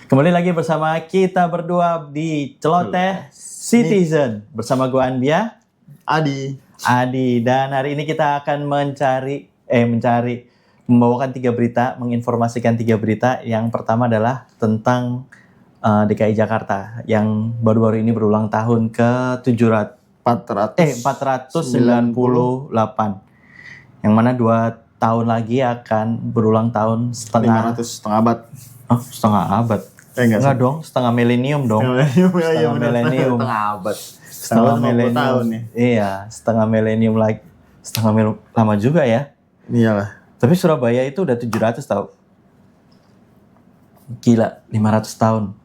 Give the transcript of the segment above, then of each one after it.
Kembali lagi bersama kita berdua di Celoteh Citizen bersama gue Anbia, Adi, dan hari ini kita akan membawakan 3 berita, menginformasikan 3 berita. Yang pertama adalah tentang DKI Jakarta yang baru-baru ini berulang tahun ke 498, yang mana 2 tahun lagi akan berulang tahun setengah abad. Setengah abad. Enggak dong, setengah milenium dong. Setengah milenium. Setengah abad. Setengah milenium. Tahun nih. Iya, setengah milenium lagi. Lama juga ya. Iyalah. Tapi Surabaya itu udah 700 tahun. Gila, 500 tahun.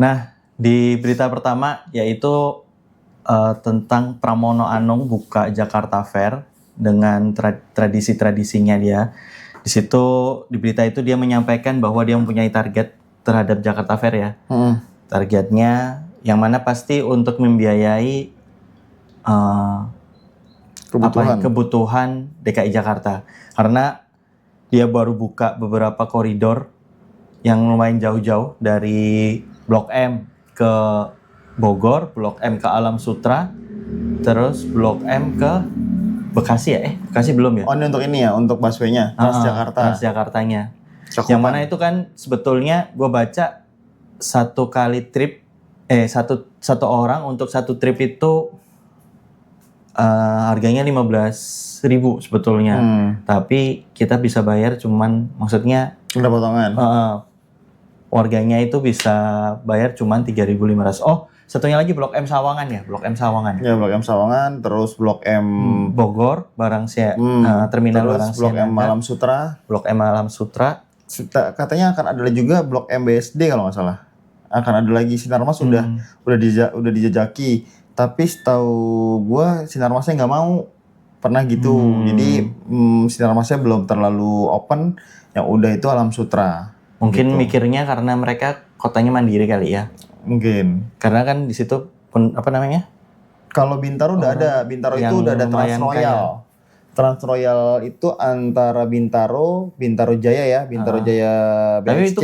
Nah, di berita pertama yaitu tentang Pramono Anung buka Jakarta Fair dengan tradisi-tradisinya dia. Di situ di berita itu dia menyampaikan bahwa dia mempunyai target terhadap Jakarta Fair ya. Targetnya yang mana pasti untuk membiayai kebutuhan DKI Jakarta. Karena dia baru buka beberapa koridor yang lumayan jauh-jauh dari Blok M ke Bogor, Blok M ke Alam Sutra, terus Blok M ke Bekasi ya? Bekasi belum ya? Oh, ini untuk busway-nya, Transjakarta. Transjakartanya. Cakupan. Yang mana itu kan sebetulnya gue baca satu orang untuk satu trip itu harganya 15.000 sebetulnya. Tapi kita bisa bayar cuman maksudnya udah potongan. Warganya itu bisa bayar cuman 3.500. Oh, satunya lagi Blok M Sawangan ya, Blok M Sawangan. Ya, Blok M Sawangan, terus Blok M Bogor, Terminal Barang Blok M Alam Sutra. Blok M Alam Sutra. Katanya akan ada juga Blok M BSD kalau nggak salah. Akan ada lagi Sinarmas udah dijajaki. Tapi setahu gue Sinarmasnya nggak mau. Pernah gitu. Jadi Sinarmasnya belum terlalu open. Yang udah itu Alam Sutra. Mungkin gitu. Mikirnya karena mereka kotanya mandiri kali ya. Mungkin. Karena kan di situ Kalau Bintaro udah ada. Bintaro itu udah ada Transroyal. Transroyal itu antara Bintaro Jaya ya, Jaya. Tapi itu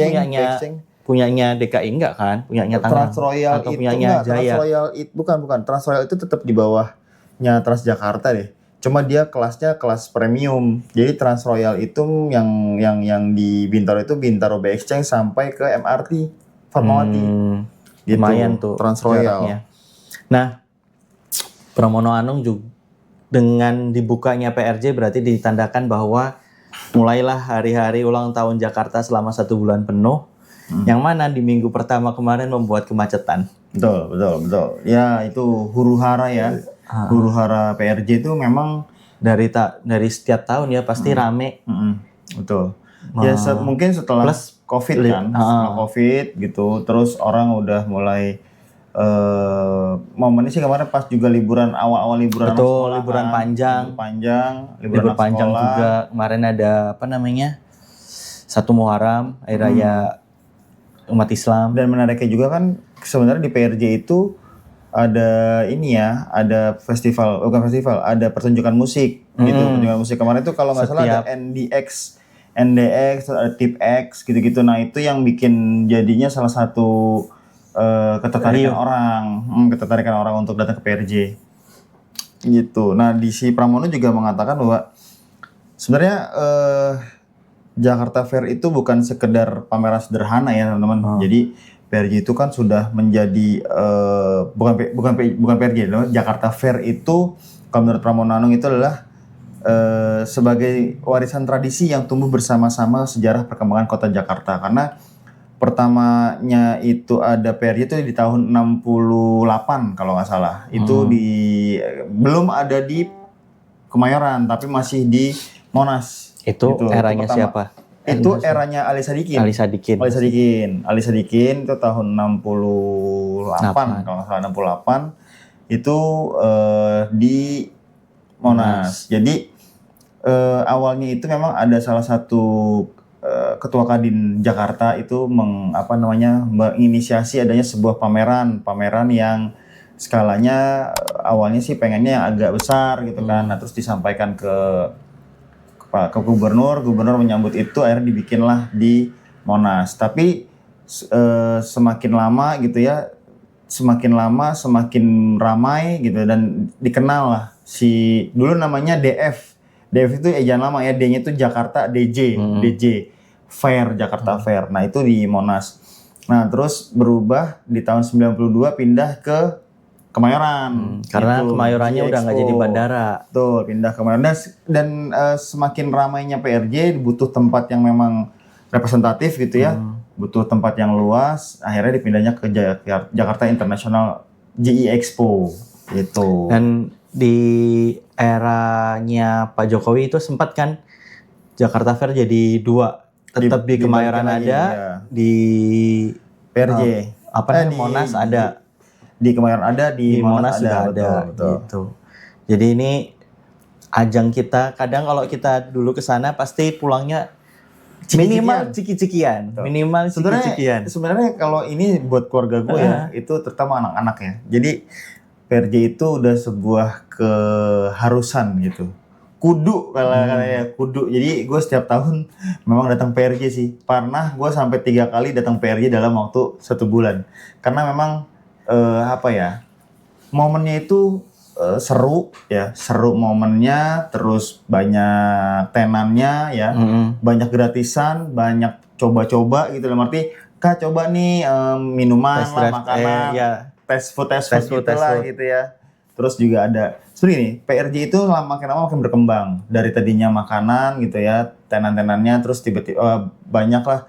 punyanya DKI enggak kan? Punyanya Tangerang Transroyal atau itu punyanya enggak, Jaya? Transroyal itu bukan. Transroyal itu tetap di bawahnya Transjakarta deh. Cuma dia kelasnya kelas premium. Jadi Transroyal itu yang di Bintaro itu Bintaro Bay Exchange sampai ke MRT Fatmawati. Gitu. Lumayan tuh Transroyal. Jaraknya. Nah, Pramono Anung juga dengan dibukanya PRJ berarti ditandakan bahwa mulailah hari-hari ulang tahun Jakarta selama 1 bulan penuh. Yang mana di minggu pertama kemarin membuat kemacetan. Betul. Ya itu huru-hara ya. Huru-hara PRJ itu memang dari setiap tahun ya pasti rame. Betul. Ya mungkin setelah plus COVID kan, setelah COVID gitu, terus orang udah mulai momennya sih kemarin pas juga liburan awal liburan sekolah, liburan panjang juga. Kemarin ada 1 Muharram, Hari Raya umat Islam. Dan menariknya juga kan sebenarnya di PRJ itu ada ada ada pertunjukan musik gitu. Pertunjukan musik kemarin itu kalau nggak salah ada NDX, ada Tip X gitu-gitu. Nah itu yang bikin jadinya salah satu ketertarikan orang untuk datang ke PRJ gitu. Nah di si Pramono juga mengatakan bahwa sebenarnya Jakarta Fair itu bukan sekedar pameran sederhana ya teman-teman. Jadi PRJ itu kan sudah menjadi bukan PRJ, Jakarta Fair itu kalau menurut Pramono Anung itu adalah sebagai warisan tradisi yang tumbuh bersama-sama sejarah perkembangan kota Jakarta. Karena pertamanya itu ada PRJ itu di tahun 68 kalau nggak salah. Itu belum ada di Kemayoran tapi masih di Monas. Itu eranya siapa? Itu eranya Ali Sadikin itu tahun 68 kalau nggak salah 68 itu di Monas. Jadi awalnya itu memang ada salah satu Ketua Kadin Jakarta itu menginisiasi adanya sebuah pameran yang skalanya awalnya sih pengennya yang agak besar gitu kan. Nah, terus disampaikan ke gubernur menyambut itu, akhirnya dibikinlah di Monas. Tapi semakin lama gitu ya, semakin lama semakin ramai gitu dan dikenal lah si dulu namanya DF. DF itu ejaan lama ya, D-nya itu Jakarta DJ Fair, Jakarta Fair. Nah, itu di Monas. Nah, terus berubah di tahun 92 pindah ke Kemayoran. Karena Gitu, Kemayorannya udah nggak G-Expo. jadi bandara. Betul, pindah ke Kemayoran. Dan semakin ramainya PRJ butuh tempat yang memang representatif gitu ya. Butuh tempat yang luas, akhirnya dipindahnya ke Jakarta International G-Expo gitu. Dan di eranya Pak Jokowi itu sempat kan Jakarta Fair jadi 2. Tetap di Kemayoran dibagi ada, lagi, ya. di PRJ. namanya Monas ada. Di Kemayoran ada, di Monas ada, juga ada betul. gitu. Jadi ini ajang kita, kadang kalau kita dulu ke sana pasti pulangnya minimal ciki-cikian. Minimal ciki-cikian. Sebenarnya kalau ini buat keluarga gue ya, itu terutama anak-anak ya. Jadi PRJ itu udah sebuah keharusan gitu. Kudu ya kudu. Jadi gue setiap tahun memang datang PRJ sih. Pernah gue sampai 3 kali datang PRJ dalam waktu 1 bulan. Karena memang momennya itu seru ya, seru momennya, terus banyak tenannya ya, banyak gratisan, banyak coba-coba gitu. Dalam arti, Kak coba nih minuman Test lah, drive, makanan, tes food gitu lah gitu ya. Terus juga ada, seperti ini, PRJ itu makin lama makin berkembang. Dari tadinya makanan gitu ya, tenan-tenannya, terus tiba-tiba banyak lah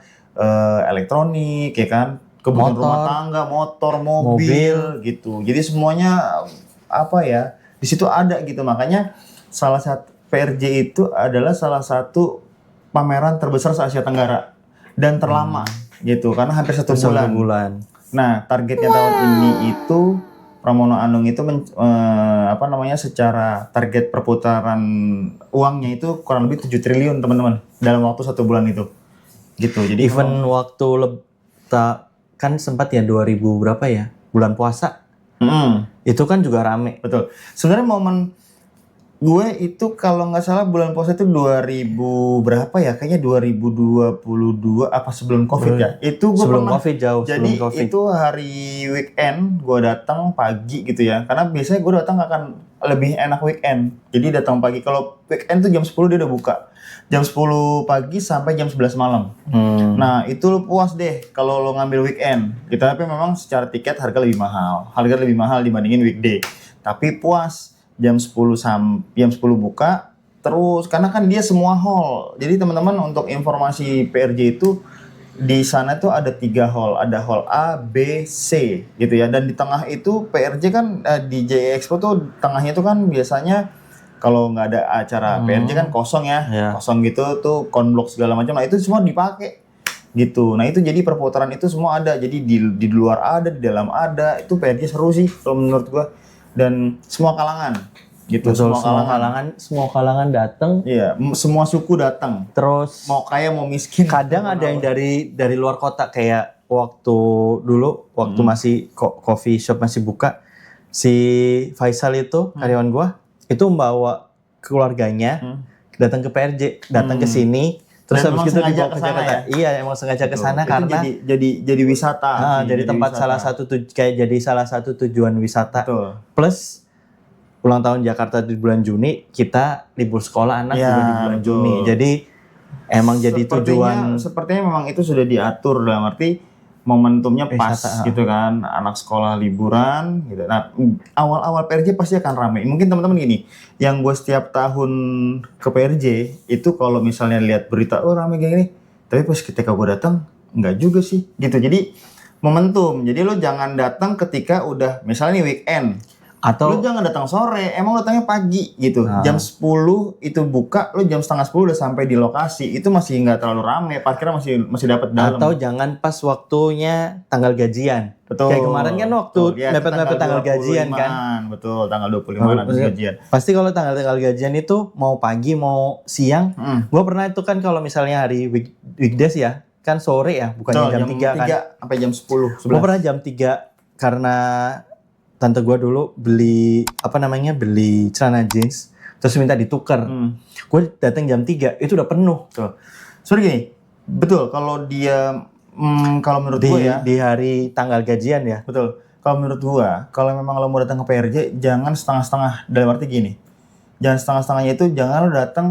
elektronik ya kan, kebutuhan rumah tangga, motor, mobil gitu. Jadi semuanya di situ ada gitu. Makanya salah satu PRJ itu adalah salah satu pameran terbesar se Asia Tenggara dan terlama gitu, karena hampir 1 bulan. Nah, targetnya tahun ini itu Pramono Anung itu secara target perputaran uangnya itu kurang lebih 7 triliun teman-teman dalam waktu 1 bulan itu. Gitu. Jadi even waktu kan sempat ya 2000 berapa ya? Bulan puasa. Itu kan juga rame. Betul. Sebenarnya momen gue itu kalau nggak salah bulan puasa itu 2000 berapa ya? Kayaknya 2022 apa sebelum Covid ya? Itu gue sebelum pernah. Covid, jauh Jadi sebelum Covid. itu hari weekend gue datang pagi gitu ya. Karena biasanya gue datang akan lebih enak weekend. Jadi datang pagi. Kalau weekend tuh jam 10 dia udah buka. Jam 10 pagi sampai jam 11 malam. Nah, itu lo puas deh kalau lo ngambil weekend. Gitu, tapi memang secara tiket harga lebih mahal. Harga lebih mahal dibandingin weekday. Tapi puas. Jam 10 buka terus, karena kan dia semua hall. Jadi teman-teman untuk informasi PRJ itu di sana tuh ada 3 hall, ada hall A, B, C gitu ya. Dan di tengah itu PRJ kan di G-Expo tuh tengahnya tuh kan biasanya kalau nggak ada acara PRJ kan kosong ya, kosong gitu tuh konblok segala macam. Nah itu semua dipakai gitu. Nah itu jadi perputaran itu semua ada. Jadi di luar ada, di dalam ada. Itu PRJ seru sih kalau menurut gua. Dan semua kalangan gitu. Betul, semua kalangan datang. Iya, semua suku datang. Terus mau kaya mau miskin. Kadang ada yang dari luar kota, kayak waktu masih coffee shop masih buka, si Faisal itu karyawan gua itu membawa keluarganya datang ke PRJ, datang ke sini. Terus habis itu dibawa ke Jakarta. Iya, emang sengaja ke sana karena jadi wisata. Jadi tempat salah satu tujuan wisata. Betul. Plus ulang tahun Jakarta di bulan Juni, kita libur sekolah anak juga di bulan Juni. Jadi emang jadi tujuan. Sepertinya memang itu sudah diatur, dalam arti momentumnya pas gitu kan, anak sekolah liburan gitu. Nah, awal-awal PRJ pasti akan ramai. Mungkin teman-teman gini, yang gue setiap tahun ke PRJ itu kalau misalnya lihat berita ramai gini, tapi pas ketika gue datang enggak juga sih gitu. Jadi momentum. Jadi lo jangan datang ketika udah misalnya nih weekend. Atau lo jangan datang sore, emang datangnya pagi gitu. Jam 10 itu buka, lo jam setengah 10 udah sampai di lokasi. Itu masih nggak terlalu rame, parkirnya masih dapat dalam. Atau jangan pas waktunya tanggal gajian. Betul. Kayak kemarin kan waktu mepet-mepet tanggal gajian kan. Betul, tanggal 25 habis gajian. Pasti kalau tanggal gajian itu mau pagi mau siang. Gua pernah itu kan kalau misalnya hari weekdays ya, kan sore ya, bukannya jam 3 kan. 3 sampai jam 10, 11. Gua pernah jam 3 karena tante gue dulu beli celana jeans terus minta ditukar. Gue datang jam 3 itu udah penuh. Seperti gini, betul, kalau dia Kalau menurut gue ya, di hari tanggal gajian ya. betul. Kalau menurut gue, kalau memang lo mau datang ke PRJ, jangan setengah-setengah. Dalam arti gini, jangan setengah-setengahnya itu jangan lo datang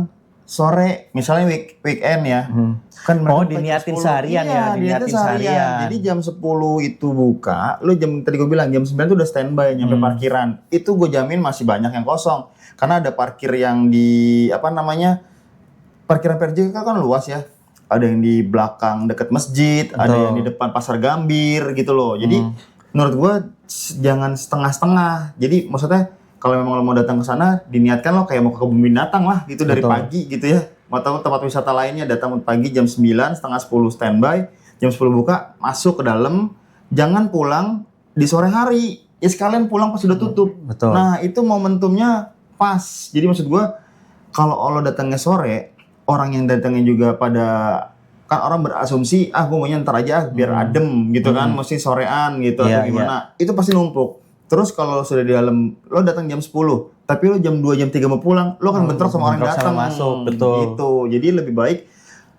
sore, misalnya weekend ya. Kan mereka Oh, buka jam diniatin 10. seharian Iya, ya, diniatin seharian. Jadi jam 10 itu buka, lo tadi gue bilang jam 9 tuh udah standby nyampe parkiran. Itu gue jamin masih banyak yang kosong. Karena ada parkir yang di parkiran PRJ kan luas ya. Ada yang di belakang dekat masjid, ada yang di depan pasar Gambir gitu loh. Jadi menurut gua jangan setengah-setengah. Jadi maksudnya kalau memang lo mau datang ke sana, diniatkan lo kayak mau ke kebun binatang lah gitu dari pagi gitu ya. Mau tahu tempat wisata lainnya datang pagi jam 9, setengah 10 standby, jam 10 buka, masuk ke dalam, jangan pulang di sore hari. Ya sekalian pulang pas sudah tutup. Betul. Nah, itu momentumnya pas. Jadi maksud gua kalau lo datangnya sore, orang yang datangnya juga pada kan orang berasumsi gue maunya ntar aja biar adem gitu kan, mesti sorean gitu atau gimana. Itu pasti numpuk. Terus kalau sudah di dalam lo datang jam 10, tapi lo jam 2 jam 3 mau pulang, lo kan bentrok sama orang yang datang masuk, betul. Gitu. Jadi lebih baik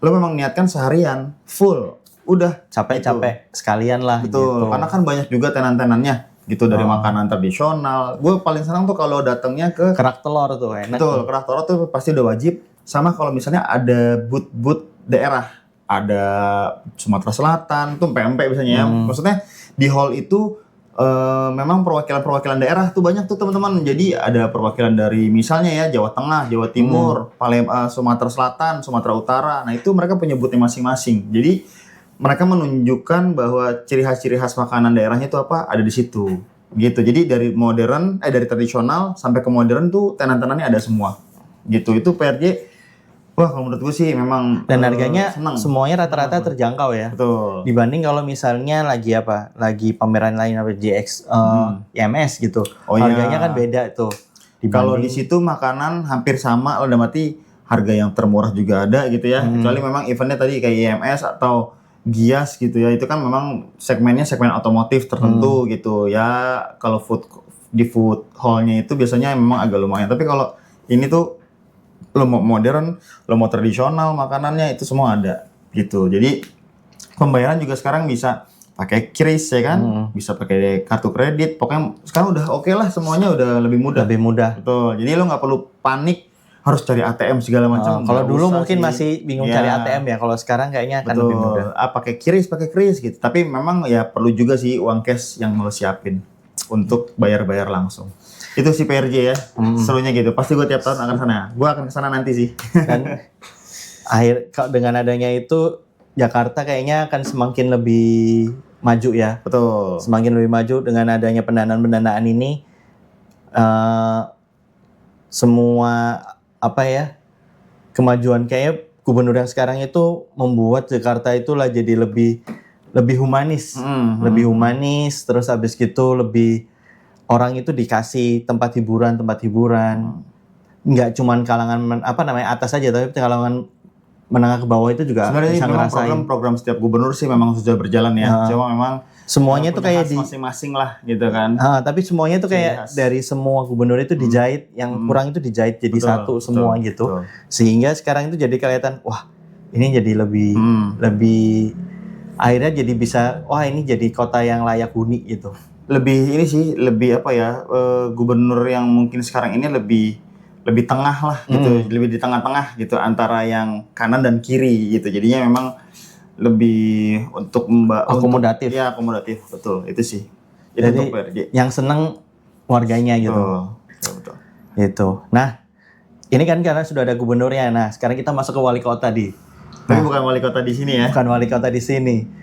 lo memang niatkan seharian full. Udah Capek-capek sekalian lah. Betul. Gitu. Karena kan banyak juga tenan-tenannya gitu dari makanan tradisional. Gue paling senang tuh kalau datangnya ke kerak telur tuh enak. Betul, kerak telur tuh pasti udah wajib. Sama kalau misalnya ada booth-booth daerah, ada Sumatera Selatan, tuh PMP biasanya ya. Maksudnya di hall itu memang perwakilan-perwakilan daerah tuh banyak tuh teman-teman. Jadi ada perwakilan dari misalnya ya Jawa Tengah, Jawa Timur, Sumatera Selatan, Sumatera Utara. Nah itu mereka punya booth-nya masing-masing. Jadi mereka menunjukkan bahwa ciri khas makanan daerahnya itu apa ada di situ. Gitu. Jadi dari dari tradisional sampai ke modern tuh tenan-tenannya ada semua. Gitu. Itu PRJ. Wah, kalau menurut gue sih memang dan harganya senang. Semuanya rata-rata terjangkau ya. Betul. Dibanding kalau misalnya lagi pameran lain apa GX IMS gitu. Harganya kan beda tuh. Kalau di situ makanan hampir sama, udah mati harga yang termurah juga ada gitu ya. Kecuali memang eventnya tadi kayak IMS atau Gias gitu ya. Itu kan memang segmen otomotif tertentu gitu ya. Kalau di food hall-nya itu biasanya memang agak lumayan. Tapi kalau ini tuh lo mau modern, lo mau tradisional makanannya itu semua ada gitu. Jadi pembayaran juga sekarang bisa pakai kris ya kan, bisa pakai kartu kredit. Pokoknya sekarang udah oke lah, semuanya udah lebih mudah. Betul. Jadi lo nggak perlu panik harus cari ATM segala macam. Kalau dulu mungkin masih bingung cari ATM ya. Kalau sekarang kayaknya akan lebih mudah. Pakai kris gitu. Tapi memang ya perlu juga sih uang cash yang lo siapin untuk bayar langsung. Itu si PRJ ya, serunya gitu. Pasti gue tiap tahun akan sana. Gue akan kesana nanti sih. Dan dengan adanya itu Jakarta kayaknya akan semakin lebih maju ya. Betul. Semakin lebih maju dengan adanya pendanaan ini. Semua kemajuan kayak gubernur yang sekarang itu membuat Jakarta itulah jadi lebih humanis, lebih humanis. Terus habis gitu lebih orang itu dikasih tempat hiburan, nggak cuman kalangan atas aja, tapi kalangan menengah ke bawah itu juga sebenarnya bisa ngerasain. Program setiap gubernur sih memang sudah berjalan ya. Cuma memang semuanya tuh kayak masing-masing lah gitu kan. Tapi semuanya tuh kayak dari semua gubernur itu dijahit, yang kurang itu dijahit jadi satu semua gitu. Betul. Sehingga sekarang itu jadi kelihatan, wah ini jadi lebih akhirnya jadi bisa, wah ini jadi kota yang layak huni gitu. Lebih gubernur yang mungkin sekarang ini lebih tengah lah gitu, lebih di tengah-tengah gitu antara yang kanan dan kiri gitu. Jadinya memang lebih untuk akomodatif. Akomodatif, betul. Itu sih. Jadi yang seneng warganya gitu. Betul. Itu. Nah, ini kan karena sudah ada gubernurnya. Nah, sekarang kita masuk ke wali kota Tapi bukan wali kota di sini ya. Bukan wali kota di sini.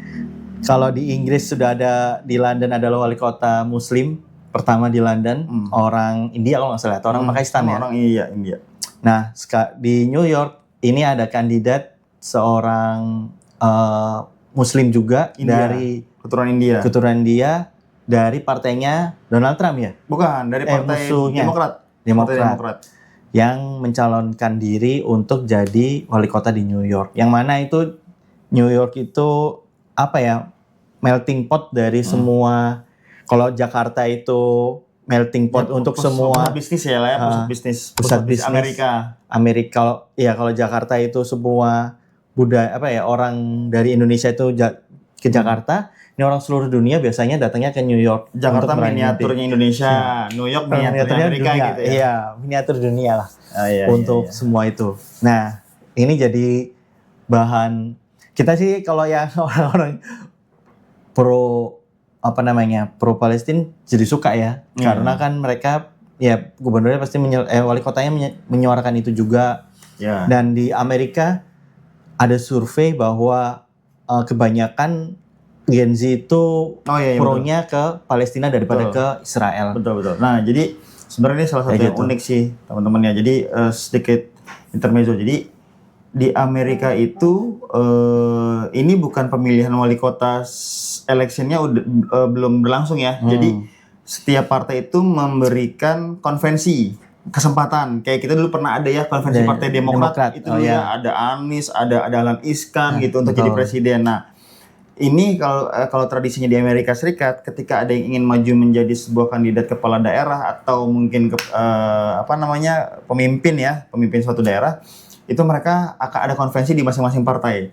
Kalau di Inggris sudah ada, di London adalah wali kota Muslim pertama di London, orang India kalau nggak salah, atau orang Pakistan ya. Orang India. Nah, di New York ini ada kandidat seorang Muslim juga dari keturunan India dari partainya Donald Trump ya? Bukan, dari partai Demokrat. Yang mencalonkan diri untuk jadi wali kota di New York. Yang mana itu New York itu melting pot dari semua. Kalau Jakarta itu melting pot untuk semua pusat bisnis ya lah ya, pusat bisnis Amerika. Kalau Jakarta itu semua budaya orang dari Indonesia itu ke Jakarta. Ini orang seluruh dunia biasanya datangnya ke New York. Jakarta untuk miniaturnya Indonesia, New York miniaturnya Amerika dunia, gitu ya. Iya, miniatur dunia lah Iya, untuk iya. semua itu. Nah, ini jadi bahan kita sih kalau yang orang-orang pro pro Palestina jadi suka ya, karena kan mereka ya gubernurnya pasti wali kotanya menyuarakan itu juga. Ya. Dan di Amerika ada survei bahwa kebanyakan Gen Z itu pro-nya ke Palestina daripada ke Israel. Betul. Nah, jadi sebenarnya ini salah satu yang unik sih, teman-teman ya. Jadi sedikit intermezzo. Jadi di Amerika itu ini bukan pemilihan wali kota, electionnya belum berlangsung ya. Jadi setiap partai itu memberikan konvensi kesempatan. Kayak kita dulu pernah ada ya konvensi Partai Demokrat. Itu ya ada Anies, ada Dahlan Iskan gitu untuk jadi presiden. Nah, ini kalau tradisinya di Amerika Serikat, ketika ada yang ingin maju menjadi sebuah kandidat kepala daerah atau mungkin pemimpin suatu daerah, itu mereka akan ada konvensi di masing-masing partai.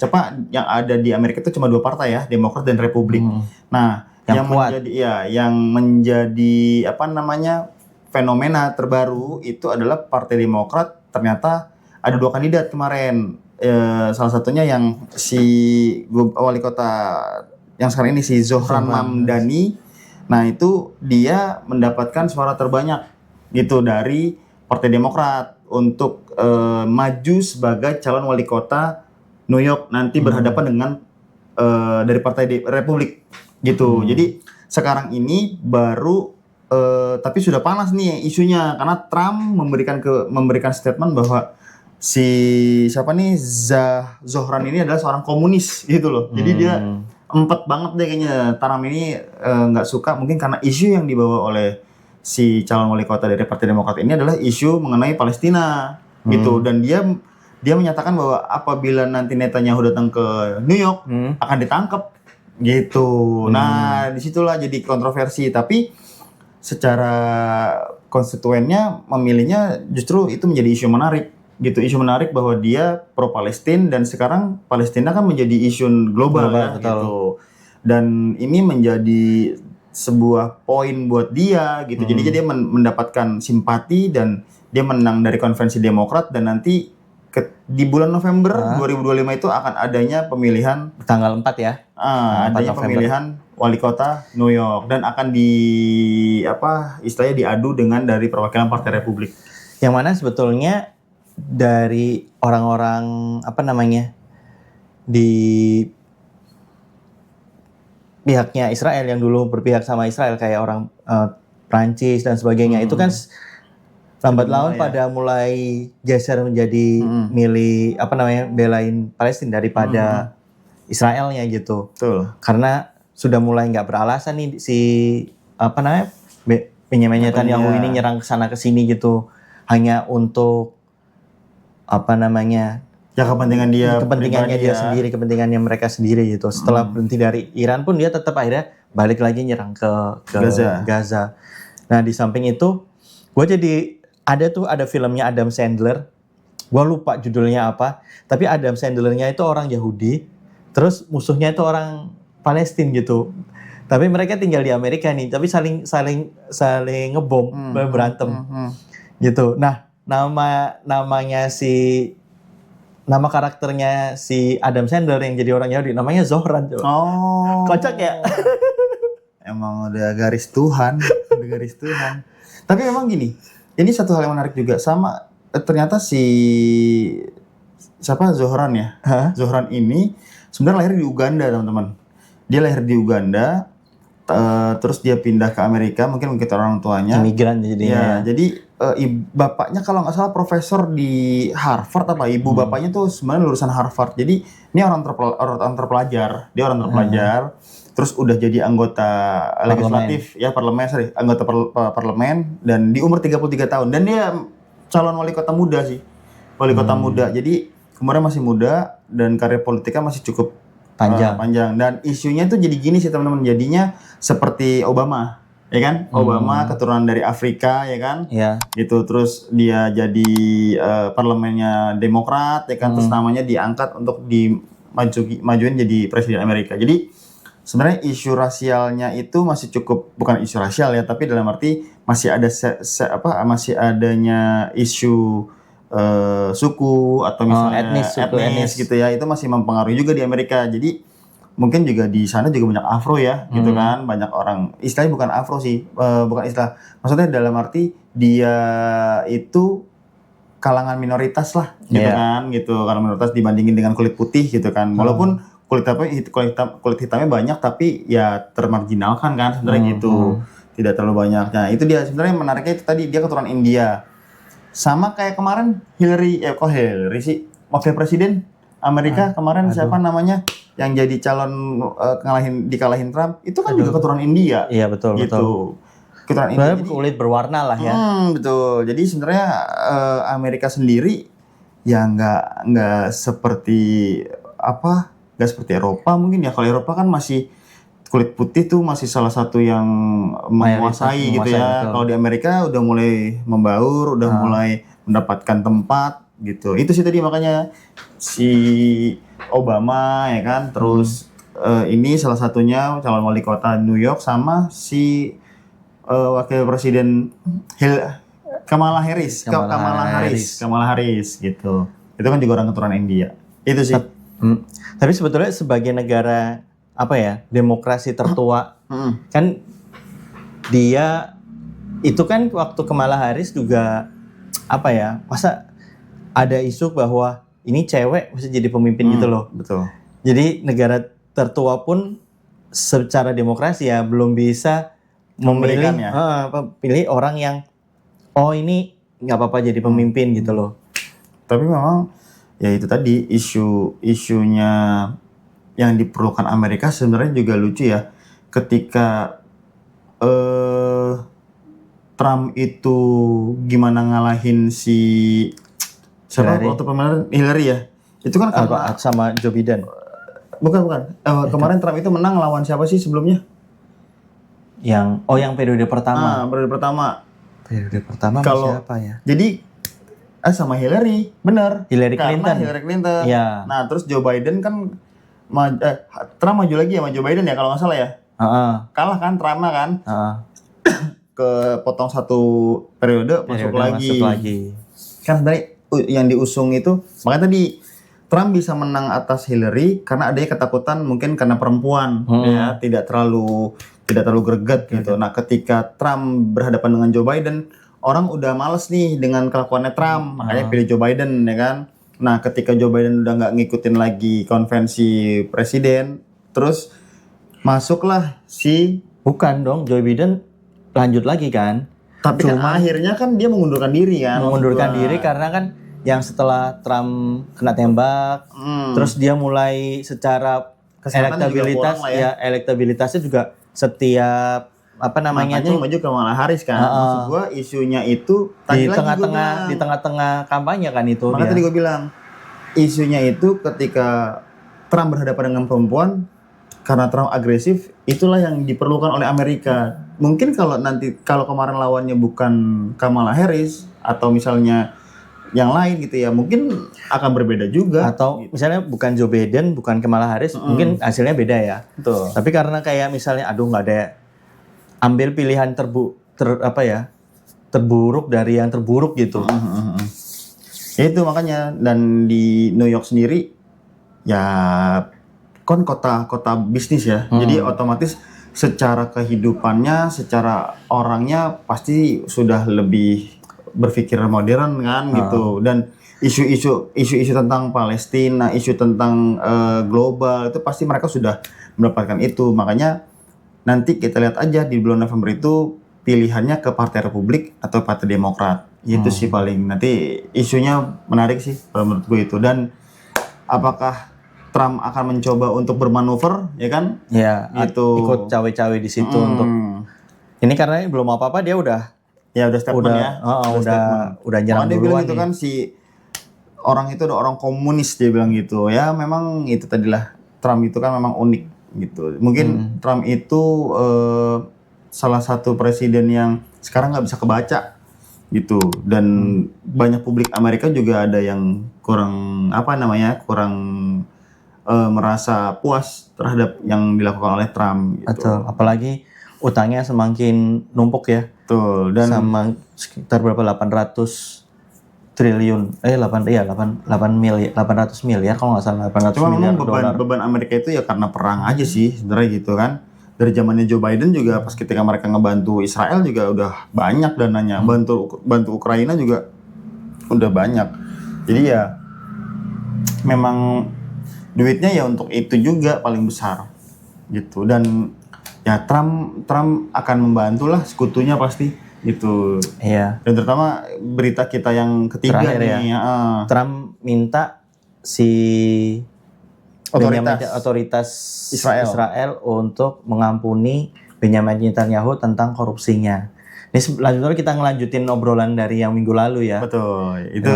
Yang ada di Amerika itu cuma 2 partai ya, Demokrat dan Republik. Nah, yang menjadi fenomena terbaru itu adalah Partai Demokrat ternyata ada 2 kandidat kemarin. Salah satunya yang si wali kota yang sekarang ini si Zohran Mamdani. Nah, itu dia mendapatkan suara terbanyak gitu dari Partai Demokrat untuk maju sebagai calon wali kota New York nanti berhadapan dengan dari Partai Republik gitu. Jadi sekarang ini baru tapi sudah panas nih isunya karena Trump memberikan statement bahwa Zohran ini adalah seorang komunis gitu loh. Jadi dia empet banget deh kayaknya. Trump ini nggak suka mungkin karena isu yang dibawa oleh si calon wali kota dari Partai Demokrat ini adalah isu mengenai Palestina gitu. Dan dia menyatakan bahwa apabila nanti Netanyahu datang ke New York akan ditangkap gitu. Nah, disitulah jadi kontroversi. Tapi secara konstituennya memilihnya justru itu menjadi isu menarik gitu, isu menarik bahwa dia pro Palestina dan sekarang Palestina kan menjadi isu global ya gitu. Dan ini menjadi sebuah poin buat dia gitu. Jadi dia mendapatkan simpati dan dia menang dari konvensi Demokrat dan nanti di bulan November 2025 itu akan adanya pemilihan tanggal 4 ya. Adanya pemilihan wali kota New York dan akan istilahnya diadu dengan dari perwakilan Partai Republik. Yang mana sebetulnya dari orang-orang di pihaknya Israel yang dulu berpihak sama Israel kayak orang Prancis dan sebagainya itu kan lambat laun pada mulai geser menjadi milih belain Palestina daripada Israelnya gitu. Betul. Karena sudah mulai nggak beralasan nih si Benyamin Netanyahu ini nyerang ke sana ke sini gitu hanya untuk kepentingannya dia sendiri, kepentingannya mereka sendiri gitu. Setelah berhenti dari Iran pun dia tetap akhirnya balik lagi nyerang ke Gaza. Nah, di samping itu gue jadi ada filmnya Adam Sandler. Gue lupa judulnya apa, tapi Adam Sandlernya itu orang Yahudi, terus musuhnya itu orang Palestina gitu. Tapi mereka tinggal di Amerika nih, tapi saling ngebom, berantem. Gitu. Nah, nama karakternya si Adam Sandler yang jadi orang Yahudi namanya Zohran. Kocak ya? Emang udah garis Tuhan. Tapi memang gini, ini satu hal yang menarik juga sama ternyata Zohran ya. Zohran ini sebenarnya lahir di Uganda, teman-teman. Dia lahir di Uganda, terus dia pindah ke Amerika, mungkin orang tuanya imigran jadinya. Ya, jadi bapaknya kalau nggak salah profesor di Harvard ibu bapaknya tuh sebenarnya lulusan Harvard. Jadi ini orang terpelajar, dia orang terpelajar. Terus udah jadi anggota legislatif ya anggota parlemen dan di umur 33 tahun dan dia calon wali kota muda sih. Wali kota muda. Jadi umurnya masih muda dan karir politiknya masih cukup panjang dan isunya tuh jadi gini sih teman-teman, jadinya seperti Obama ya kan. Obama keturunan dari Afrika ya kan. Gitu, terus dia jadi parlemennya Demokrat ya kan. Terus namanya diangkat untuk dimajuin jadi presiden Amerika. Jadi sebenarnya isu rasialnya itu masih cukup, bukan isu rasial ya, tapi dalam arti masih ada masih adanya isu suku atau misalnya suku etnis. gitu ya, itu masih mempengaruhi juga di Amerika. Jadi mungkin juga di sana juga banyak Afro ya, gitu kan, banyak orang, istilahnya bukan Afro sih, bukan istilah, maksudnya dalam arti dia itu kalangan minoritas lah, gitu kan, gitu, kalangan minoritas dibandingin dengan kulit putih gitu kan, walaupun kulit hitamnya banyak, tapi ya termarginalkan kan sebenarnya gitu, tidak terlalu banyak. Nah itu dia sebenarnya menariknya, itu tadi dia keturunan India, sama kayak kemarin Hillary sih, wakil presiden Amerika kemarin siapa namanya yang jadi calon dikalahin Trump, itu kan juga keturunan India. Iya betul. Keturunan India. Jadi, kulit berwarna lah ya. Betul. Jadi sebenarnya Amerika sendiri ya nggak seperti nggak seperti Eropa mungkin ya. Kalau Eropa kan masih kulit putih tuh masih salah satu yang menguasai gitu ya. Kalau di Amerika udah mulai membaur, udah mulai mendapatkan tempat gitu. Itu sih tadi makanya si Obama ya kan, terus ini salah satunya calon wali kota New York, sama si wakil presiden Kamala Harris gitu. Itu kan juga orang keturunan India. Itu sih. Tapi sebetulnya sebagai negara demokrasi tertua, kan dia itu kan waktu Kamala Harris juga masa ada isu bahwa ini cewek bisa jadi pemimpin gitu loh. Betul. Jadi negara tertua pun secara demokrasi ya belum bisa pilih orang yang ini nggak apa-apa jadi pemimpin gitu loh. Tapi memang ya itu tadi isunya yang diperlukan Amerika sebenarnya juga lucu ya, ketika Trump itu gimana ngalahin siapa waktu pemilihan Hillary ya, itu kan karena sama Joe Biden. Bukan. Kemarin Trump itu menang lawan siapa sih sebelumnya? Yang periode pertama. Periode pertama siapa ya? Jadi sama Hillary, benar. Hillary Clinton. Ya. Nah, terus Joe Biden kan Trump maju lagi sama Joe Biden ya kalau nggak salah ya. Kalah kan Trump kan. Kepotong satu periode masuk lagi. Kan sebenarnya yang diusung itu, makanya tadi Trump bisa menang atas Hillary karena adanya ketakutan mungkin karena perempuan ya, tidak terlalu greget gitu. Nah, ketika Trump berhadapan dengan Joe Biden, orang udah males nih dengan kelakuannya Trump, makanya pilih Joe Biden ya kan. Nah, ketika Joe Biden udah nggak ngikutin lagi konvensi presiden, terus masuklah bukan dong, Joe Biden lanjut lagi kan. Tapi kan akhirnya kan dia mengundurkan diri kan. Diri karena kan yang setelah Trump kena tembak, terus dia mulai secara elektabilitasnya juga setiap makanya yang maju Kamala Harris kan. Maksud gue isunya itu di tengah-tengah kampanye kan itu. Makanya tadi gue bilang isunya itu ketika Trump berhadapan dengan perempuan, karena Trump agresif, itulah yang diperlukan oleh Amerika. Mungkin kalau kemarin lawannya bukan Kamala Harris atau misalnya yang lain gitu ya, mungkin akan berbeda juga. Atau misalnya bukan Joe Biden, bukan Kamala Harris, mungkin hasilnya beda ya. Betul. Tapi karena kayak misalnya nggak ada, ambil pilihan terburuk dari yang terburuk gitu. Ya itu makanya, dan di New York sendiri ya kan kota bisnis ya. Jadi otomatis secara kehidupannya, secara orangnya pasti sudah lebih berpikir modern kan gitu. Dan isu-isu tentang Palestina, isu tentang global itu pasti mereka sudah mendapatkan itu. Makanya nanti kita lihat aja di bulan November itu pilihannya ke Partai Republik atau Partai Demokrat. Itu sih paling nanti isunya menarik sih kalau menurut gue itu. Dan apakah Trump akan mencoba untuk bermanuver ya kan? Ya, gitu. Ikut cawe-cawe di situ untuk ini karena belum apa-apa dia udah statement ya. Udah nyerang dia duluan bilang gitu kan, si orang itu udah orang komunis, dia bilang gitu. Ya memang itu tadilah, Trump itu kan memang unik gitu. Mungkin Trump itu salah satu presiden yang sekarang nggak bisa kebaca gitu. Dan banyak publik Amerika juga ada yang kurang merasa puas terhadap yang dilakukan oleh Trump gitu. Betul. Apalagi utangnya semakin numpuk ya. Betul. Dan Sama sekitar berapa 800 triliun 800 miliar kalau nggak salah 800 cuma miliar memang dolar. beban Amerika itu ya karena perang aja sih sebenarnya gitu kan. Dari zamannya Joe Biden juga pas ketika mereka ngebantu Israel juga udah banyak dananya. Bantu Ukraina juga udah banyak. Jadi ya memang duitnya ya untuk itu juga paling besar gitu. Dan ya Trump akan membantulah sekutunya pasti gitu. Iya. Dan terutama berita kita yang ketiga Terakhir nih ya. Trump minta si otoritas Israel untuk mengampuni Benjamin Netanyahu tentang korupsinya. Ini selanjutnya kita ngelanjutin obrolan dari yang minggu lalu ya. Betul. Itu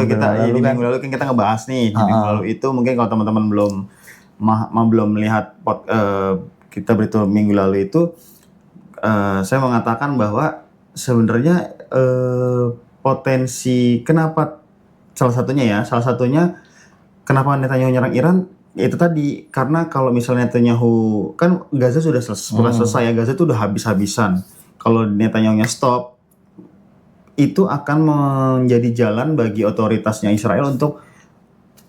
minggu lalu kan kita ngebahas nih. Minggu lalu itu mungkin kalau teman-teman belum melihat kita berita minggu lalu itu, saya mengatakan bahwa sebenarnya potensi kenapa salah satunya kenapa Netanyahu nyerang Iran itu tadi karena kalau misalnya Netanyahu kan Gaza sudah selesai ya, Gaza itu udah habis-habisan. Kalau Netanyahu-nya stop itu akan menjadi jalan bagi otoritasnya Israel untuk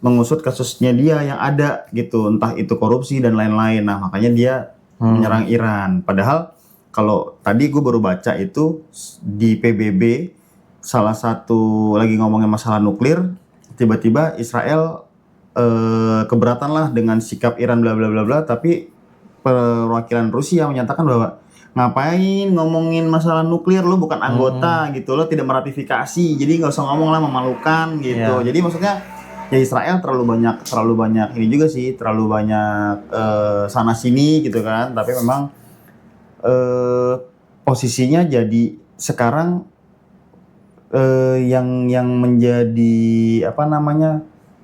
mengusut kasusnya dia yang ada gitu, entah itu korupsi dan lain-lain. Nah makanya dia menyerang Iran. Padahal kalau tadi gue baru baca itu di PBB salah satu lagi ngomongin masalah nuklir, tiba-tiba Israel keberatan lah dengan sikap Iran bla bla bla bla, tapi perwakilan Rusia menyatakan bahwa ngapain ngomongin masalah nuklir, lo bukan anggota gitu, lo tidak meratifikasi, jadi nggak usah ngomong lah, memalukan gitu. Jadi maksudnya ya Israel terlalu banyak ini juga sih, terlalu banyak sana sini gitu kan. Tapi memang posisinya jadi sekarang yang menjadi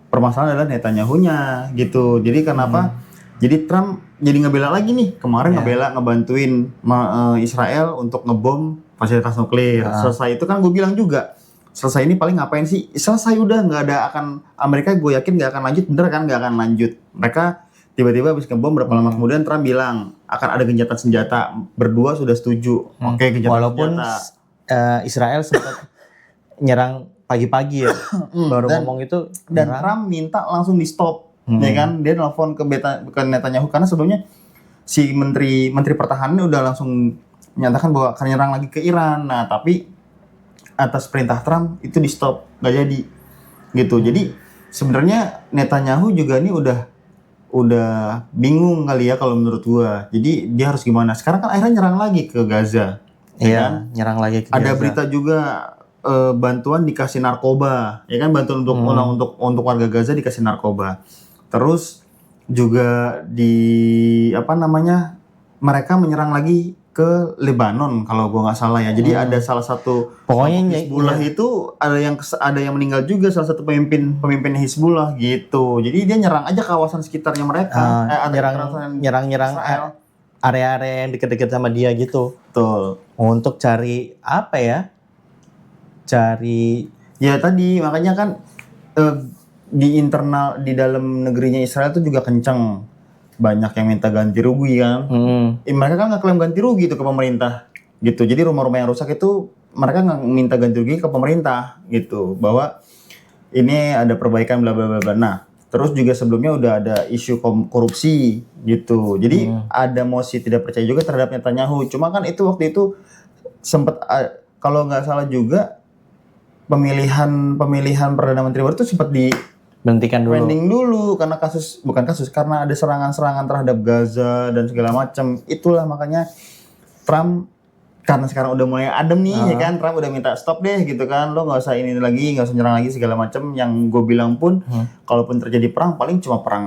permasalahan adalah Netanyahu-nya gitu. Jadi kenapa? Jadi Trump jadi ngebela lagi nih. Kemarin ngebantuin Israel untuk ngebom fasilitas nuklir. Selesai itu kan gue bilang juga, selesai ini paling ngapain sih? Selesai udah, nggak ada Amerika gue yakin nggak akan lanjut, bener kan nggak akan lanjut. Mereka tiba-tiba habis ngebom berapa lama kemudian Trump bilang akan ada gencatan senjata. Berdua sudah setuju. Oke, gencatan walaupun senjata. Israel sempat nyerang pagi-pagi ya, baru ngomong itu. Dan Trump minta langsung di stop. Ya kan, dia nelfon ke Netanyahu karena sebelumnya si menteri pertahanan udah langsung menyatakan bahwa akan nyerang lagi ke Iran. Nah tapi atas perintah Trump itu di stop, nggak jadi gitu. Jadi sebenarnya Netanyahu juga ini udah bingung kali ya kalau menurut gua. Jadi dia harus gimana? Sekarang kan akhirnya nyerang lagi ke Gaza. Iya, kan? Nyerang lagi ke Gaza. Ada berita juga bantuan dikasih narkoba, ya kan, bantuan untuk warga Gaza dikasih narkoba. Terus juga mereka menyerang lagi ke Lebanon kalau gua nggak salah ya. Jadi ada salah satu pokoknya Hizbullah itu ada yang meninggal juga, salah satu pemimpin Hizbullah gitu. Jadi dia nyerang aja kawasan sekitarnya mereka. Nyerang area-area yang deket-deket sama dia gitu. Betul. Untuk cari apa ya? Ya tadi makanya kan di dalam negerinya Israel itu juga kenceng, banyak yang minta ganti rugi kan. Mereka kan nggak klaim ganti rugi itu ke pemerintah gitu. Jadi rumah-rumah yang rusak itu mereka nggak minta ganti rugi ke pemerintah gitu, bahwa ini ada perbaikan bla bla bla. Nah terus juga sebelumnya udah ada isu korupsi gitu. Jadi ada mosi tidak percaya juga terhadap Netanyahu. Cuma kan itu waktu itu sempat kalau nggak salah juga pemilihan Perdana Menteri baru itu sempat dihentikan dulu karena karena ada serangan-serangan terhadap Gaza dan segala macam. Itulah makanya Trump, karena sekarang udah mulai adem nih ya kan, Trump udah minta stop deh gitu kan, lo nggak usah ini lagi, nggak usah nyerang lagi segala macam. Yang gue bilang pun kalaupun terjadi perang paling cuma perang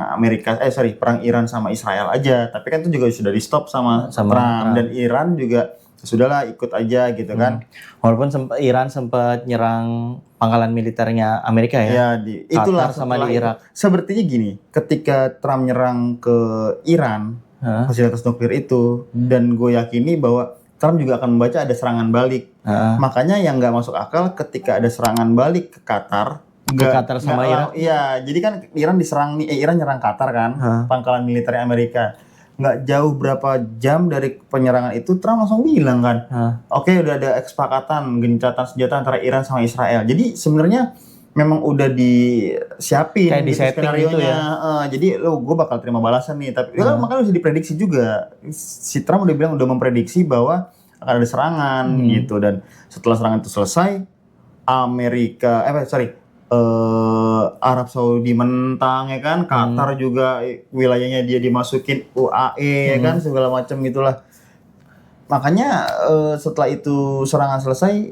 Iran sama Israel aja, tapi kan itu juga sudah di stop sama Trump. Dan Iran juga sudahlah ikut aja gitu kan. Walaupun Iran sempat nyerang pangkalan militernya Amerika ya. Itulah sama di Irak. Sepertinya gini, ketika Trump nyerang ke Iran, fasilitas nuklir itu, dan gue yakini bahwa Trump juga akan membaca ada serangan balik. Makanya yang nggak masuk akal ketika ada serangan balik ke Qatar, Qatar sama Iran. Iya, jadi kan Iran diserang nih, Iran nyerang Qatar kan, pangkalan militer Amerika. Nggak jauh berapa jam dari penyerangan itu, Trump langsung bilang kan, oke, udah ada kesepakatan gencatan senjata antara Iran sama Israel. Jadi sebenarnya memang udah disiapin kayak di gitu setting skenarionya. gitu ya. Jadi gue bakal terima balasan nih, tapi kan makanya udah diprediksi juga. Si Trump udah bilang, udah memprediksi bahwa akan ada serangan gitu, dan setelah serangan itu selesai, Arab Saudi menentang ya kan, Qatar juga wilayahnya dia dimasukin UAE ya kan, segala macam gitulah. Makanya setelah itu serangan selesai,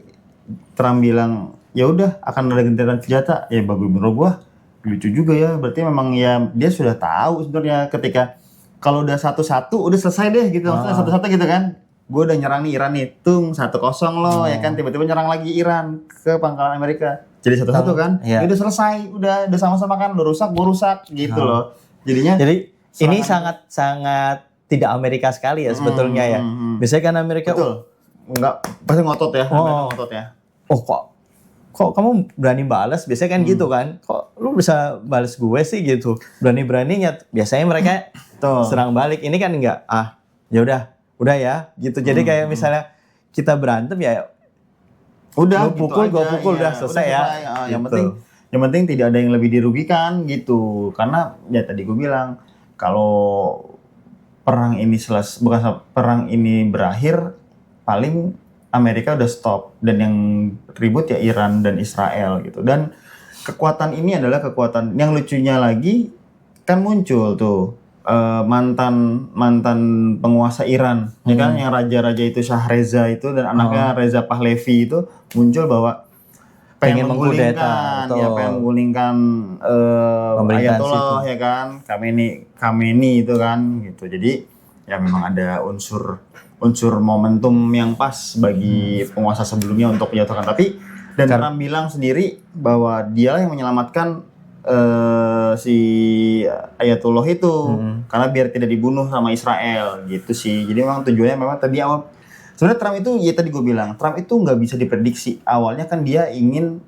Trump bilang ya udah akan ada gencatan senjata. Ya bagus, menurut gua lucu juga ya, berarti memang ya dia sudah tahu sebenarnya ketika kalau udah satu-satu udah selesai deh gitu, maksudnya satu-satu gitu kan. Gue udah nyerang nih Iran nih, 1-0 loh ya kan, tiba-tiba nyerang lagi Iran ke pangkalan Amerika. Jadi satu-satu kan, ya udah selesai, udah sama-sama kan, lo rusak, gue rusak gitu loh. Jadi ini sangat tidak Amerika sekali ya sebetulnya ya. Biasanya kan Amerika enggak pasti ngotot ya, ngotot ya. Oh kok kamu berani balas? Biasanya kan gitu kan. Kok lu bisa balas gue sih gitu. Berani-beraninya biasanya mereka serang balik. Ini kan enggak. Ya udah ya gitu. Jadi kayak misalnya kita berantem ya udah lu pukul, gitu gue pukul, udah selesai ya. Yang penting tidak ada yang lebih dirugikan gitu. Karena ya tadi gue bilang, kalau perang ini berakhir, paling Amerika udah stop, dan yang ribut ya Iran dan Israel gitu. Dan kekuatan ini adalah kekuatan yang lucunya lagi kan muncul tuh mantan penguasa Iran, ya kan, yang raja-raja itu Shah Reza itu dan anaknya Reza Pahlavi itu muncul bahwa pengen menggulingkan Ayatollah ya kan, Khamenei itu kan gitu. Jadi ya memang ada unsur momentum yang pas bagi penguasa sebelumnya untuk menjatuhkan. Tapi dan Trump bilang sendiri bahwa dia yang menyelamatkan si Ayatollah itu karena biar tidak dibunuh sama Israel gitu sih. Jadi memang tujuannya memang tadi awal sebenarnya Trump itu, ya tadi gue bilang, Trump itu nggak bisa diprediksi. Awalnya kan dia ingin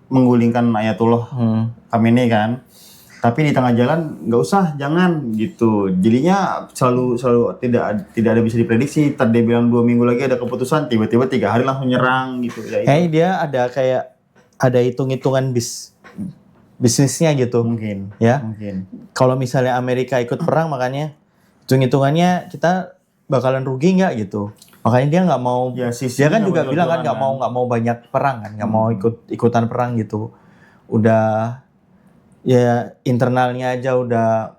menggulingkan Ayatollah Khamenei kan, tapi di tengah jalan nggak usah, jangan gitu. Jadinya selalu tidak ada bisa diprediksi. Tadi dia bilang 2 minggu lagi ada keputusan, tiba-tiba 3 hari langsung nyerang gitu. Ya, dia ada hitung-hitungan bisnisnya gitu. Mungkin. Kalau misalnya Amerika ikut perang, makanya hitung-hitungannya kita bakalan rugi nggak gitu. Makanya dia nggak mau. Ya, dia kan juga bilang kan nggak mau banyak perang kan, nggak mau ikutan perang gitu. Udah ya internalnya aja udah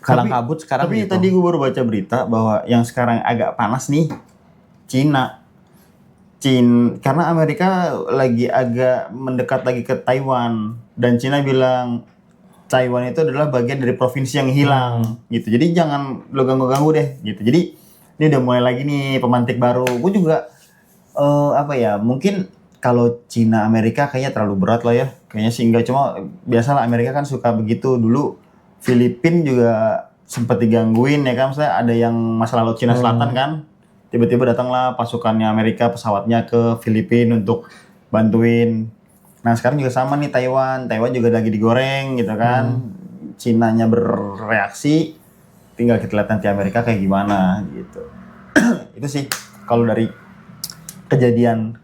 kalang kabut sekarang. Tapi gitu. Tadi gue baru baca berita bahwa yang sekarang agak panas nih Cina, karena Amerika lagi agak mendekat lagi ke Taiwan, dan Cina bilang Taiwan itu adalah bagian dari provinsi yang hilang gitu. Jadi jangan lo ganggu-ganggu deh gitu. Jadi ini udah mulai lagi nih pemantik baru. Gue juga mungkin kalau Cina Amerika kayaknya terlalu berat lah ya. Kayaknya sih enggak, cuma biasalah Amerika kan suka begitu. Dulu Filipina juga sempat digangguin ya kan, misalnya ada yang masa lalu Cina Selatan kan. Tiba-tiba datanglah pasukannya Amerika, pesawatnya ke Filipina untuk bantuin. Nah sekarang juga sama nih Taiwan juga lagi digoreng gitu kan. Cinanya bereaksi, tinggal kita lihat nanti Amerika kayak gimana gitu. Itu sih kalau dari kejadian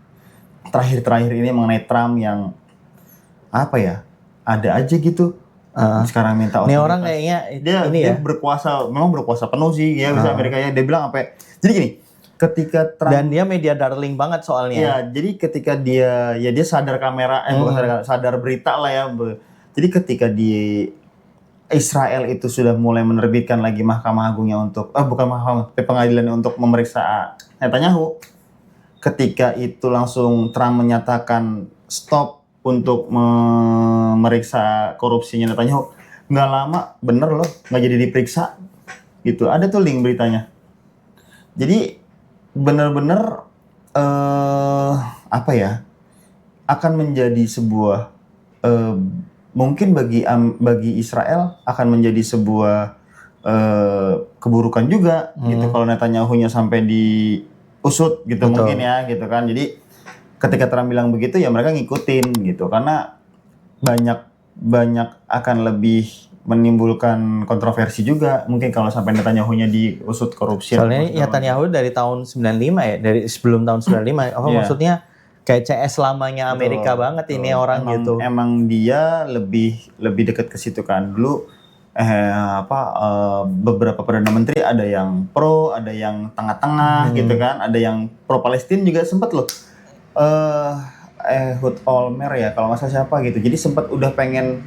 terakhir ini mengenai Trump yang ada aja gitu. Sekarang minta otoritas. Ini orang kayaknya dia memang berkuasa penuh sih ya, bisa Amerika ya. Dia bilang jadi gini, ketika Trump, dan dia media darling banget soalnya. Ya, jadi ketika dia sadar kamera, bukan sadar berita lah ya. Jadi ketika di Israel itu sudah mulai menerbitkan lagi Mahkamah Agungnya untuk pengadilan untuk memeriksa Netanyahu. Ketika itu langsung Trump menyatakan stop untuk memeriksa korupsinya Netanyahu. Nggak lama, bener loh, nggak jadi diperiksa gitu. Ada tuh link beritanya. Jadi benar-benar akan menjadi sebuah mungkin bagi Israel akan menjadi sebuah keburukan juga gitu kalau Netanyahu-nya sampai diusut gitu. Betul. Mungkin ya gitu kan. Jadi ketika Trump bilang begitu ya mereka ngikutin gitu, karena banyak akan lebih menimbulkan kontroversi juga mungkin kalau sampai Netanyahu-nya diusut korupsi. Soalnya Netanyahu dari tahun 95 ya, dari sebelum tahun 95. Apa Iya. maksudnya kayak CS lamanya Amerika Betul, banget ini betul. orang gitu. Emang dia lebih dekat ke situ kan. Dulu beberapa perdana menteri ada yang pro, ada yang tengah-tengah gitu kan, ada yang pro Palestina juga sempet loh. Ehud Olmert ya kalau nggak salah siapa gitu. Jadi sempat udah pengen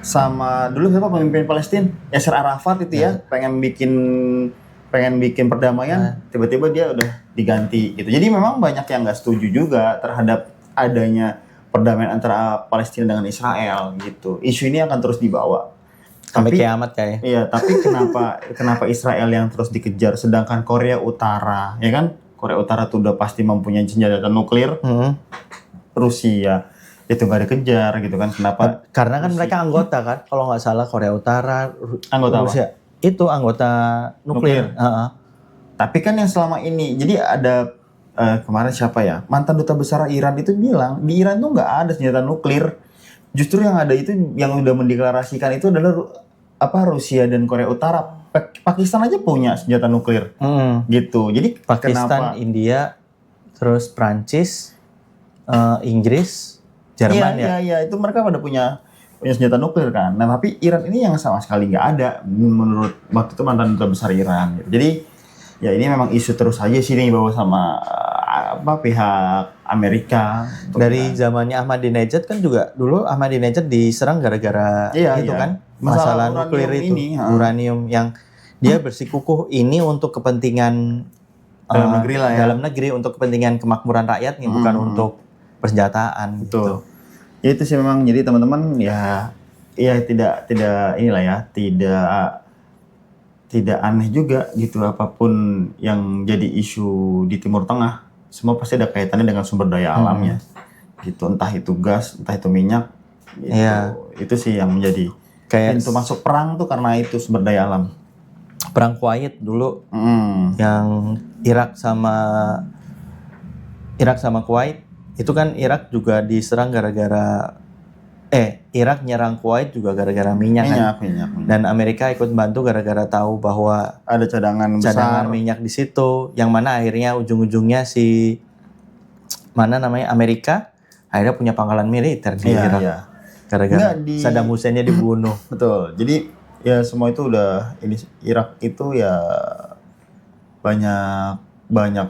sama dulu siapa pemimpin Palestina, Yasser Arafat itu ya, pengen bikin perdamaian, tiba-tiba dia udah diganti gitu. Jadi memang banyak yang nggak setuju juga terhadap adanya perdamaian antara Palestina dengan Israel gitu. Isu ini akan terus dibawa sampai kiamat kayak. Iya, tapi kenapa Israel yang terus dikejar sedangkan Korea Utara, ya kan? Korea Utara tuh udah pasti mempunyai senjata nuklir. Rusia itu nggak dikejar gitu kan? Kenapa? Karena kan mereka anggota kan, kalau nggak salah Korea Utara, Anggota Rusia itu anggota nuklir. Tapi kan yang selama ini, jadi ada kemarin siapa ya, mantan duta besar Iran itu bilang di Iran tuh nggak ada senjata nuklir. Justru yang ada itu yang udah mendeklarasikan itu adalah Rusia dan Korea Utara. Pakistan aja punya senjata nuklir gitu. Jadi Pakistan, India, terus Prancis, Inggris, Jerman Iya, itu mereka pada punya senjata nuklir kan. Nah tapi Iran ini yang sama sekali nggak ada menurut waktu itu mantan duta besar Iran. Gitu. Jadi ya ini memang isu terus aja sih yang dibawa sama pihak Amerika. Dari zamannya Ahmadinejad kan juga dulu Ahmadinejad diserang gara-gara itu kan masalah nuklir itu ini, uranium yang dia bersikukuh ini untuk kepentingan dalam negeri lah ya. Dalam negeri untuk kepentingan kemakmuran rakyat bukan untuk persenjataan. Betul. Gitu. Ya itu sih memang jadi teman-teman ya tidak inilah ya tidak aneh juga gitu apapun yang jadi isu di Timur Tengah semua pasti ada kaitannya dengan sumber daya alamnya gitu, entah itu gas entah itu minyak gitu. Itu sih yang menjadi kayak pintu masuk perang tuh karena itu sumber daya alam. Perang Kuwait dulu yang Irak sama Kuwait itu kan Irak juga diserang gara-gara Irak nyerang Kuwait juga gara-gara minyak. Dan Amerika ikut bantu gara-gara tahu bahwa ada cadangan minyak di situ, yang mana akhirnya ujung-ujungnya Amerika akhirnya punya pangkalan militer di Irak. Gara-gara Saddam Hussein-nya dibunuh. Betul. Jadi ya semua itu udah Irak itu ya banyak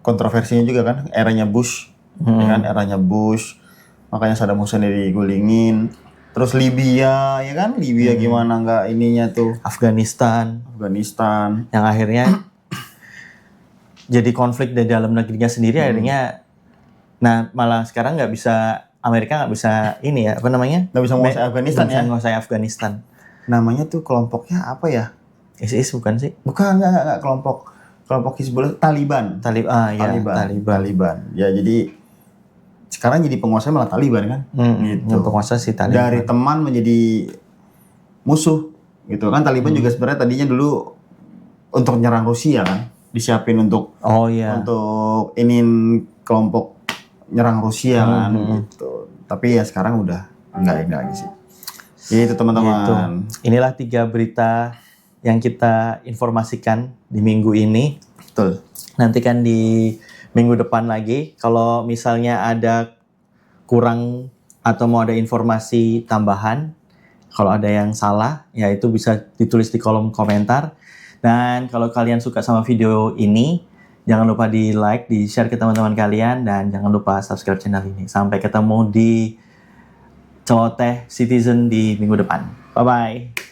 kontroversinya juga kan, eranya Bush. Ya kan eranya Bush. Makanya Saddam Hussein digulingin. Terus Libya, ya kan? Libya gimana nggak ininya tuh? Afghanistan. Yang akhirnya jadi konflik di dalam negerinya sendiri akhirnya. Nah malah sekarang Amerika nggak bisa ini ya, apa namanya? Nggak bisa menguasai Afghanistan ya? Menguasai Afghanistan. Namanya tuh kelompoknya apa ya? ISIS bukan sih? Bukan, nggak kelompok Hizbullah, Taliban. Taliban. Ya jadi sekarang jadi penguasa malah Taliban kan, gitu. Penguasa si Taliban. Dari teman menjadi musuh, gitu kan. Taliban juga sebenarnya tadinya dulu untuk nyerang Rusia kan, disiapin untuk untuk kelompok nyerang Rusia kan, gitu. Tapi ya sekarang udah enggak lagi sih. Gitu teman-teman. Gitu. Inilah 3 berita yang kita informasikan di minggu ini. Betul. Nantikan di minggu depan lagi, kalau misalnya ada kurang atau mau ada informasi tambahan, kalau ada yang salah, ya itu bisa ditulis di kolom komentar. Dan kalau kalian suka sama video ini, jangan lupa di like, di share ke teman-teman kalian, dan jangan lupa subscribe channel ini. Sampai ketemu di Celoteh Citizen di minggu depan. Bye-bye.